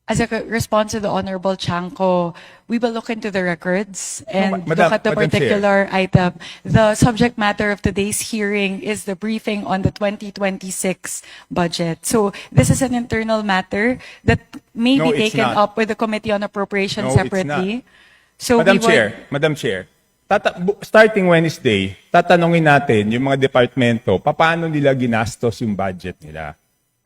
As a response to the Honorable Chanco, we will look into the records and Madam- look at the Madam Chair. particular item. The subject matter of today's hearing is the briefing on the 2026 budget. So this is an internal matter that may No, be it's taken not. up with the Committee on Appropriations No, it's separately. So Madam we would- Chair, starting Wednesday, tatanungin natin yung mga departamento, paano nila ginastos yung budget nila.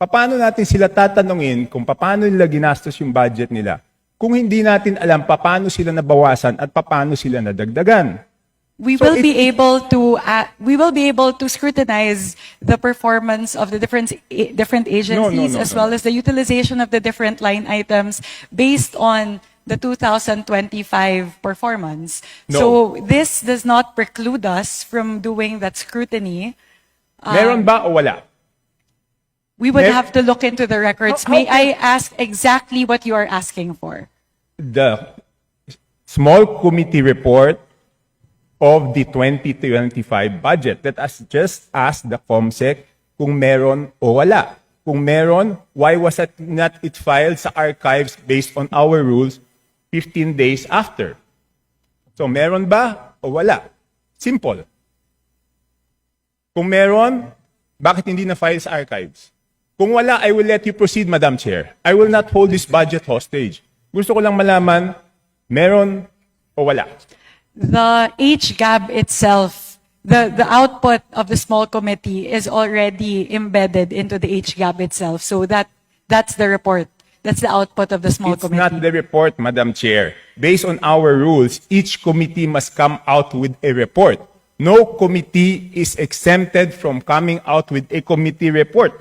Paano natin sila tatanungin kung paano nila ginastos yung budget nila kung hindi natin alam paano sila nabawasan at paano sila nadagdagan. We So will be able to scrutinize the performance of the different agencies as well as the utilization of the different line items based on the 2025 performance. No. So this does not preclude us from doing that scrutiny. Meron ba o wala? We would Mer- have to look into the records. How May can- I ask exactly what you are asking for? The small committee report of the 2025 budget. Let us just ask the COMSEC kung meron o wala. Kung meron, why was it not filed sa archives based on our rules 15 days after? So meron ba o wala? Simple. Kung meron, bakit hindi na-file sa archives? Kung wala, I will let you proceed, Madam Chair. I will not hold this budget hostage. Gusto ko lang malaman, meron o wala? The HGAB itself, the output of the small committee is already embedded into the HGAB itself. So that's the report. That's the output of the small It's committee. not the report, Madam Chair. Based on our rules, each committee must come out with a report. No committee is exempted from coming out with a committee report.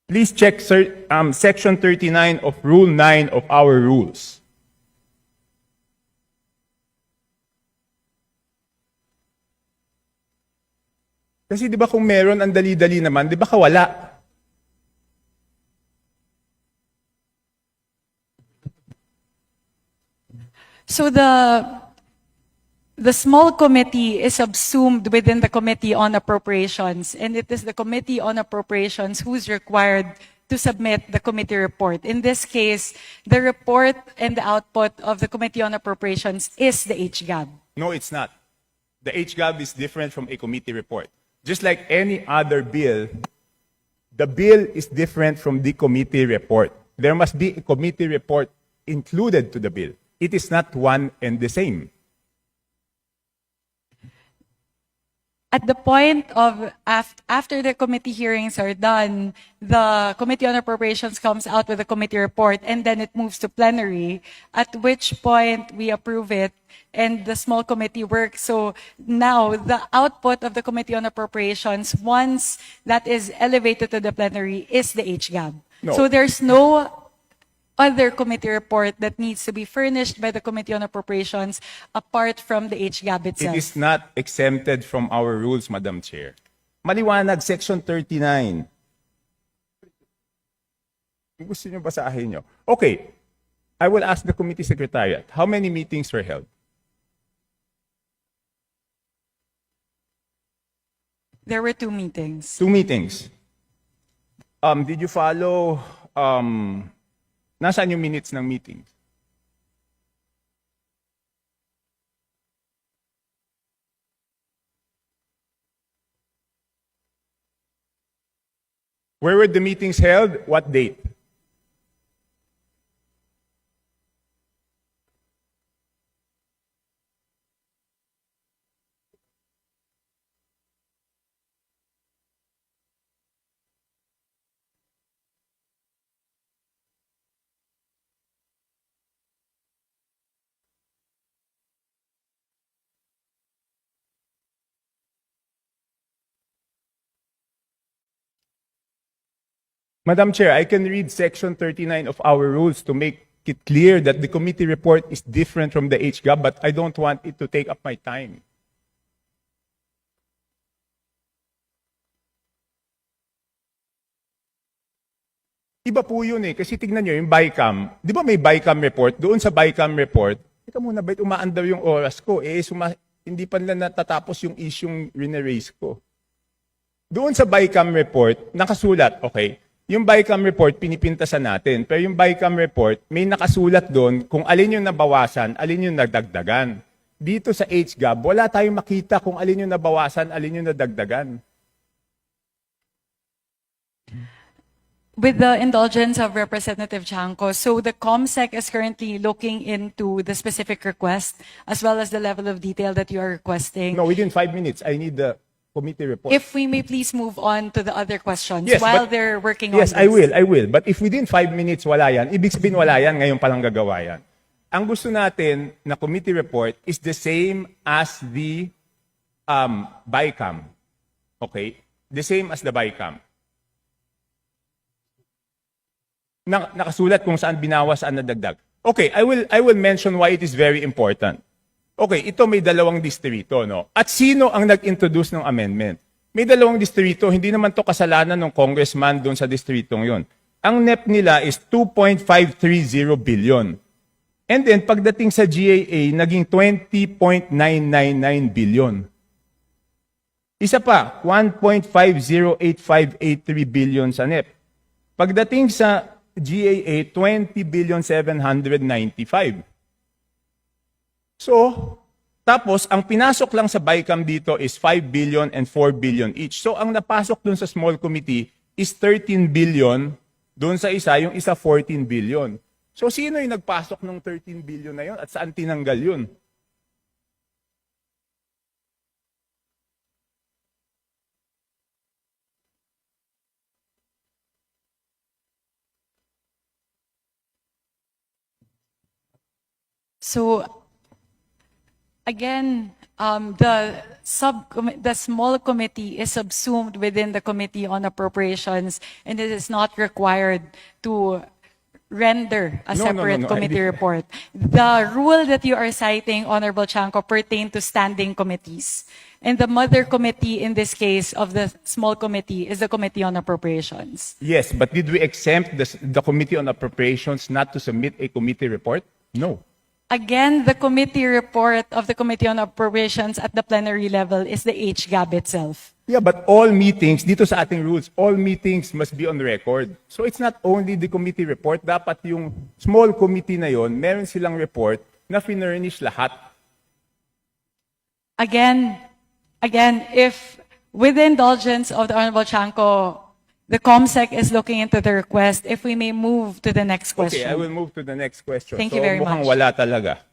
Please check Section 39 of Rule 9 of our rules. Kasi di ba kung meron, ang dali-dali naman, di ba kawala? So the small committee is subsumed within the Committee on Appropriations, and it is the Committee on Appropriations who's required to submit the committee report. In this case, the report and the output of the Committee on Appropriations is the HGAB. No, it's not. The HGAB is different from a committee report. Just like any other bill, the bill is different from the committee report. There must be a committee report included to the bill. It is not one and the same. At the point of after the committee hearings are done, the Committee on Appropriations comes out with a committee report and then it moves to plenary, at which point we approve it and the small committee works. So now the output of the Committee on Appropriations, once that is elevated to the plenary, is the HGAB. No. So there's no other committee report that needs to be furnished by the Committee on Appropriations apart from the HGAB itself. It is not exempted from our rules, Madam Chair. Maliwanag, Section 39. Gusto niyo basahin niyo? Okay, I will ask the committee secretariat, how many meetings were held? There were 2 meetings. 2 meetings. Did you follow, nasaan yung minutes ng meetings? Where were the meetings held? What date? Madam Chair, I can read Section 39 of our rules to make it clear that the committee report is different from the HGAB, but I don't want it to take up my time. Iba po yun eh. Kasi tignan nyo, yung BICAM, di ba may BICAM report? Doon sa BICAM report, teka muna, ba't umaandar yung oras ko? Hindi pa nila natatapos yung isyong rineraise ko. Doon sa BICAM report, nakasulat, okay, yung BICAM report, pinipintasan natin. Pero yung BICAM report, may nakasulat doon kung alin yung nabawasan, alin yung nagdagdagan. Dito sa HGAB, wala tayong makita kung alin yung nabawasan, alin yung nadagdagan. With the indulgence of Representative Chanco, so the COMSEC is currently looking into the specific request as well as the level of detail that you are requesting. No, within 5 minutes, I need the committee report. If we may please move on to the other questions Yes, while but- they're working on Yes, this. I will. But if within 5 minutes wala yan, ibig sabihin wala yan, ngayon palang gagawa yan. Ang gusto natin na committee report is the same as the BICAM. Okay? The same as the BICAM. Nakasulat kung saan binawas, saan nadagdag. Okay, I will mention why it is very important. Okay, ito may dalawang distrito, no? At sino ang nag-introduce ng amendment? May dalawang distrito, hindi naman to kasalanan ng congressman doon sa distritong yon. Ang NEP nila is 2.530 billion. And then, pagdating sa GAA, naging 20.999 billion. Isa pa, 1.508583 billion sa NEP. Pagdating sa GAA, 20,795. So, tapos, ang pinasok lang sa BICAM dito is 5 billion and 4 billion each. So, ang napasok dun sa small committee is 13 billion, dun sa isa, yung isa 14 billion. So, sino yung nagpasok ng 13 billion na yun at saan tinanggal yun? So, again, the small committee is subsumed within the Committee on Appropriations, and it is not required to render a No, separate no. committee report. The rule that you are citing, Honorable Chanco, pertain to standing committees. And the mother committee in this case of the small committee is the Committee on Appropriations. Yes, but did we exempt the Committee on Appropriations not to submit a committee report? No. Again, the committee report of the Committee on Appropriations at the plenary level is the HGAB itself. Yeah, but all meetings, dito sa ating rules, all meetings must be on record. So it's not only the committee report, dapat yung small committee na yon, meron silang report na finurnish lahat. Again, if with the indulgence of the Honorable Chanco, the COMSEC is looking into the request, if we may move to the next question. Okay, I will move to the next question. Thank So you very mukhang much. wala talaga.